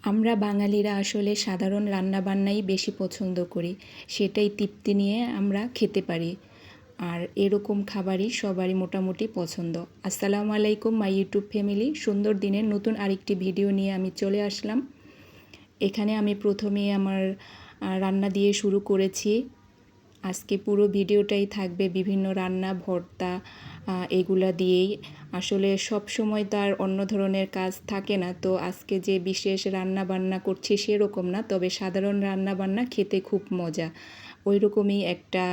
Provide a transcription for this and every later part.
আমরা বাঙালিরা আসলে সাধারণ রান্নাবান্নাই বেশি পছন্দ করি, সেটাই তৃপ্তি নিয়ে আমরা খেতে পারি। আর এরকম খাবারই সবারই মোটামুটি পছন্দ। আসসালামু আলাইকুম মাই ইউটিউব ফ্যামিলি, সুন্দর দিনের নতুন আরেকটি ভিডিও নিয়ে আমি চলে আসলাম। এখানে আমি প্রথমে আমার রান্না দিয়ে শুরু করেছি। আজকে পুরো ভিডিওটাই থাকবে বিভিন্ন রান্না, ভর্তা, এগুলা দিয়েই। আসলে সব সময় তো আর অন্য ধরনের কাজ থাকে না, তো আজকে যে বিশেষ রান্না বান্না করছি সেরকম না, তবে সাধারণ রান্না বান্না খেতে খুব মজা। ওই রকমই একটা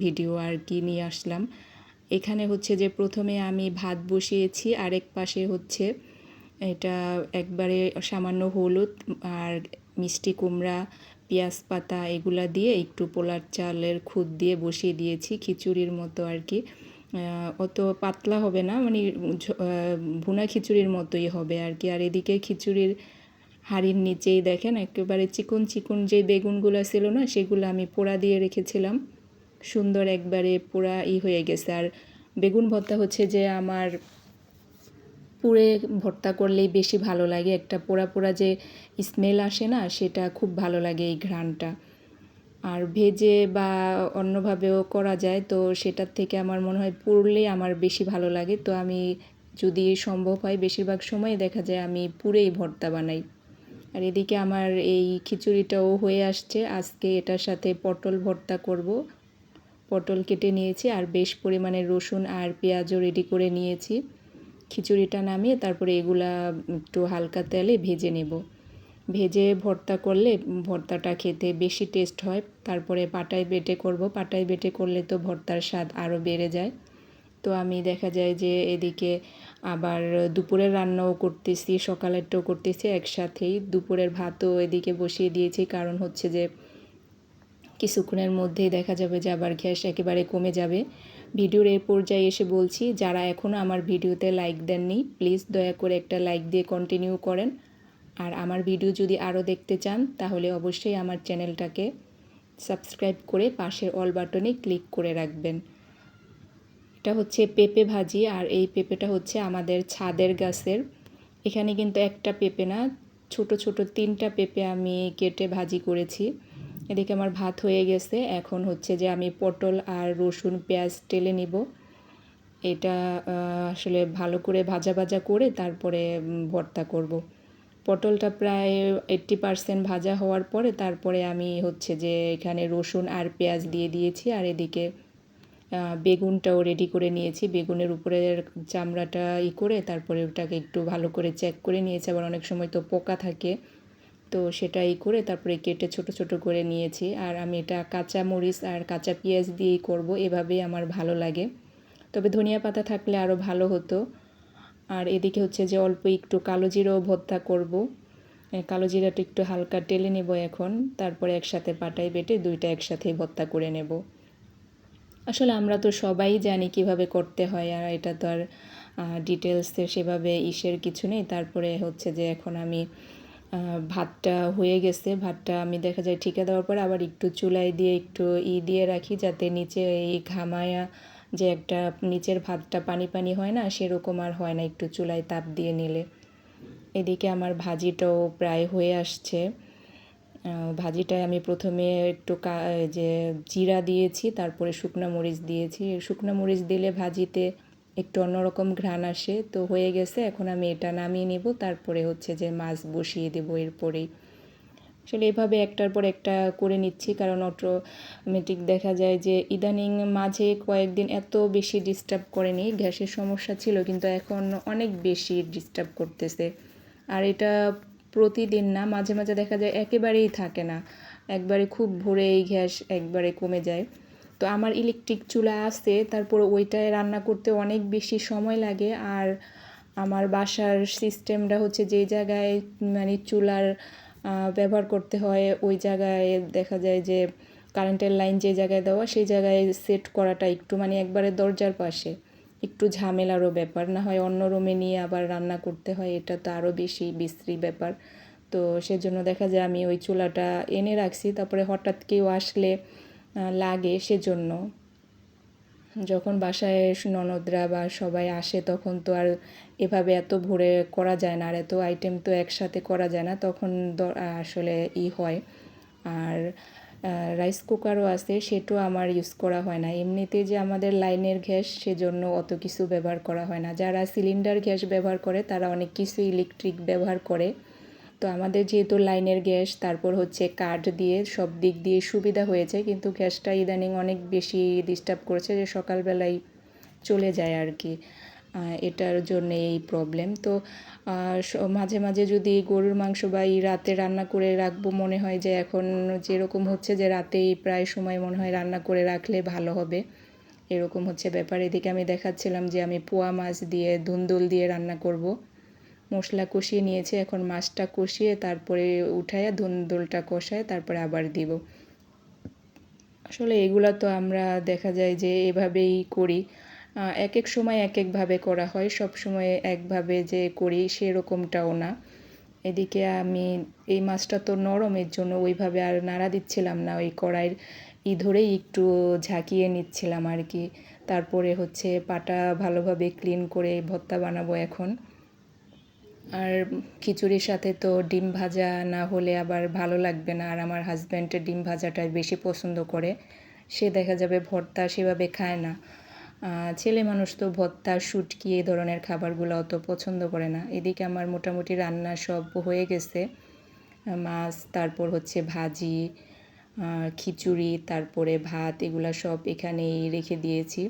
ভিডিও আর কি নিয়ে আসলাম। এখানে হচ্ছে যে প্রথমে আমি ভাত বসিয়েছি, আরেক পাশে হচ্ছে এটা একবারে সামান্য হলুদ আর মিষ্টি কুমড়া, পেঁয়াজ পাতা এগুলা দিয়ে একটু পোলার চালের খুদ দিয়ে বসিয়ে দিয়েছি, খিচুড়ির মতো আর কি। অত পাতলা হবে না, মানে ভুনা খিচুড়ির মতোই হবে আর কি। আর এদিকে খিচুড়ির হাঁড়ির নিচেই দেখেন একেবারে চিকন চিকন যে বেগুনগুলো ছিল না, সেগুলো আমি পোড়া দিয়ে রেখেছিলাম। সুন্দর একবারে পোড়া হয়ে গেছে। আর বেগুন ভর্তা হচ্ছে যে আমার পুড়ে ভর্তা করলেই বেশি ভালো লাগে, একটা পোড়া পোড়া যে স্মেল আসে না, সেটা খুব ভালো লাগে এই ঘ্রাণটা। আর ভেজে বা অন্যভাবেও করা যায়, তো সেটার থেকে আমার মনে হয় পুড়লেই আমার বেশি ভালো লাগে। তো আমি যদি সম্ভব হয় বেশিরভাগ সময় দেখা যায় আমি পুড়েই ভর্তা বানাই। আর এদিকে আমার এই খিচুড়িটাও হয়ে আসছে। আজকে এটার সাথে পটল ভর্তা করব। পটল কেটে নিয়েছি আর বেশ পরিমাণে রসুন আর পেঁয়াজও রেডি করে নিয়েছি। খিচুড়িটা নামিয়ে তারপরে এগুলা একটু হালকা তেলে ভেজে নেব। ভেজে ভর্তা করলে ভর্তাটা খেতে বেশি টেস্ট হয়। তারপরে পাটায় বেটে করব, পাটায় বেটে করলে তো ভর্তার স্বাদ আরও বেড়ে যায়। তো আমি দেখা যায় যে এদিকে আবার দুপুরের রান্নাও করতেছি, সকালেরটাও করতেছি একসাথেই। দুপুরের ভাতও এদিকে বসিয়ে দিয়েছি, কারণ হচ্ছে যে কিছুক্ষণের মধ্যেই দেখা যাবে যে আবার গ্যাস একেবারে কমে যাবে। ভিডিওর এই পর্যায়ে এসে বলছি, যারা এখনও আমার ভিডিওতে লাইক দেননি প্লিজ দয়া করে একটা লাইক দিয়ে কন্টিনিউ করেন। আর আমার ভিডিও যদি আরও দেখতে চান তাহলে অবশ্যই আমার চ্যানেলটাকে সাবস্ক্রাইব করে পাশের অল বাটনে ক্লিক করে রাখবেন। এটা হচ্ছে পেঁপে ভাজি, আর এই পেঁপেটা হচ্ছে আমাদের ছাদের গাছের। এখানে কিন্তু একটা পেঁপে না, ছোট ছোট 3টা পেঁপে আমি কেটে ভাজি করেছি। এদিকে আমার ভাত হয়ে গেছে, এখন হচ্ছে যে আমি পটল আর রসুন পেঁয়াজ টেলে নিব। এটা আসলে ভালো করে ভাজা ভাজা করে তারপরে ভর্তা করব। পটলটা প্রায় 80% ভাজা হওয়ার পরে তারপরে আমি হচ্ছে যে এখানে রসুন আর পেঁয়াজ দিয়ে দিয়েছি। আর এদিকে বেগুনটাও রেডি করে নিয়েছি। বেগুনের উপরের চামড়াটা করে তারপরে ওটাকে একটু ভালো করে চেক করে নিয়েছি, আবার অনেক সময় তো পোকা থাকে, তো সেটা করে তারপরে কেটে ছোট ছোট করে নিয়েছি। আর আমি এটা কাঁচা মরিচ আর কাঁচা পেঁয়াজ দিয়েই করব, এভাবেই আমার ভালো লাগে। তবে ধনিয়া পাতা থাকলে আরও ভালো হতো। আর এদিকে হচ্ছে যে অল্প একটু কালো জিরাও ভর্তা করব। কালো জিরাটা একটু হালকা টেলে নেব এখন, তারপরে একসাথে পাটায় বেটে দুইটা একসাথেই ভর্তা করে নেব। আসলে আমরা তো সবাই জানি কিভাবে করতে হয়, আর এটা তো আর ডিটেলসে সেভাবে কিছু নেই। তারপরে হচ্ছে যে এখন আমি ভাতটা হয়ে গেছে, ভাতটা আমি দেখা যায় ঠিকা দেওয়ার পরে আবার একটু চুলায় দিয়ে একটু দিয়ে রাখি, যাতে নিচে এই ঘামায়া যে একটা নিচের ভাতটা পানি পানি হয় না, সেরকম আর হয় না একটু চুলায় তাপ দিয়ে নিলে। এদিকে আমার ভাজিটাও প্রায় হয়ে আসছে। ভাজিটায় আমি প্রথমে একটু যে জিরা দিয়েছি, তারপরে শুকনো মরিচ দিয়েছি। শুকনো মরিচ দিলে ভাজিতে একটু অন্যরকম ঘ্রাণ আসে। তো হয়ে গেছে, এখন আমি এটা নামিয়ে নেব, তারপরে হচ্ছে যে মাছ বসিয়ে দেবো এরপরেই। আসলে এভাবে একটার পর একটা করে নিচ্ছি, কারণ অটোমেটিক দেখা যায় যে ইদানিং মাঝে কয়েকদিন এত বেশি ডিস্টার্ব করেনি। গ্যাসের সমস্যা ছিল, কিন্তু এখন অনেক বেশি ডিস্টার্ব করতেছে। আর এটা প্রতিদিন না, মাঝে মাঝে দেখা যায় একেবারেই থাকে না, একবারে খুব ভোরে এই গ্যাস একবারে কমে যায়। তো আমার ইলেকট্রিক চুলা আছে, তারপর ওইটায় রান্না করতে অনেক বেশি সময় লাগে। আর আমার বাসার সিস্টেমটা হচ্ছে যেই জায়গায় মানে চুলার ব্যবহার করতে হয়, ওই জায়গায় দেখা যায় যে কারেন্টের লাইন যে জায়গায় দেওয়া, সেই জায়গায় সেট করাটা একটু মানে একবারে দরজার পাশে, একটু ঝামেলারও ব্যাপার। না হয় অন্য রুমে নিয়ে আবার রান্না করতে হয়, এটা তো আরও বেশি বিশ্রী ব্যাপার। তো সেজন্য দেখা যায় আমি ওই চুলাটা এনে রাখছি, তারপরে হঠাৎ কেউ আসলে লাগে সেজন্য। যখন বাসায় ননদরা বা সবাই আসে তখন তো আর এভাবে এত ভোরে করা যায় না, আর এত আইটেম তো একসাথে করা যায় না, তখন আসলে হয়। আর রাইস কুকারও আছে, সেটাও আমার ইউজ করা হয় না। এমনিতে যে আমাদের লাইনের গ্যাস, সেজন্য অত কিছু ব্যবহার করা হয় না। যারা সিলিন্ডার গ্যাস ব্যবহার করে তারা অনেক কিছু ইলেকট্রিক ব্যবহার করে। তো আমাদের যেহেতু লাইনের গ্যাস, তারপর হচ্ছে কাঠ দিয়ে সব দিক দিয়ে সুবিধা হয়েছে, কিন্তু গ্যাসটা ইদানিং অনেক বেশি ডিস্টার্ব করছে, যে সকালবেলায় চলে যায় আর কি। এটার জন্যে এই প্রবলেম। তো মাঝে মাঝে যদি গরুর মাংস বা এই রাতে রান্না করে রাখবো, মনে হয় যে এখন যেরকম হচ্ছে যে রাতেই প্রায় সময় মনে হয় রান্না করে রাখলে ভালো হবে, এরকম হচ্ছে ব্যাপার। এদিকে আমি দেখাচ্ছিলাম যে আমি পোয়া মাছ দিয়ে ধুন্দুল দিয়ে রান্না করব। মশলা কষিয়ে নিয়েছি, এখন মাছটা কষিয়ে তারপরে উঠাইয়া ধুন্দুলটা কষায় তারপরে আবার দিব। আসলে এগুলা তো আমরা দেখা যায় যে এভাবেই করি, এক এক সময় এক একভাবে করা হয়, সব সময় একভাবে যে করি সেরকমটাও না। এদিকে আমি এই মাছটা তো নরম, এর জন্য ওইভাবে আর নাড়া দিচ্ছিলাম না, ওই কড়াইয়ের ধরেই একটু ঝাঁকিয়ে নিচ্ছিলাম আর কি। তারপরে হচ্ছে পাটা ভালোভাবে ক্লিন করে ভর্তা বানাবো এখন। আর খিচুড়ির সাথে তো ডিম ভাজা না হলে আবার ভালো লাগবে না, আর আমার হাজব্যান্ড ডিম ভাজাটা বেশি পছন্দ করে, সে দেখা যাবে ভর্তা সেভাবে খায় না। ছেলে মানুষ তো ভর্তা, শুটকি এই ধরনের খাবারগুলো অত পছন্দ করে না। এদিকে আমার মোটামুটি রান্না সব হয়ে গেছে, মাছ, তারপর হচ্ছে ভাজি, খিচুড়ি, তারপরে ভাত, এগুলা সব এখানেই রেখে দিয়েছি।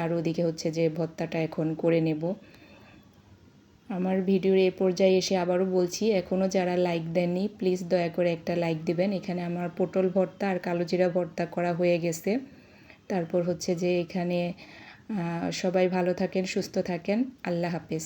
আর ওদিকে হচ্ছে যে ভর্তাটা এখন করে নেব। আমার ভিডিওর এ পর্যায়ে এসে আবারও বলছি, এখনও যারা লাইক দেননি প্লিজ দয়া করে একটা লাইক দিবেন। এখানে আমার পটল ভর্তা আর কালো জিরা ভর্তা করা হয়ে গেছে। তারপর হচ্ছে যে এখানে সবাই ভালো থাকেন, সুস্থ থাকেন, আল্লাহ হাফেজ।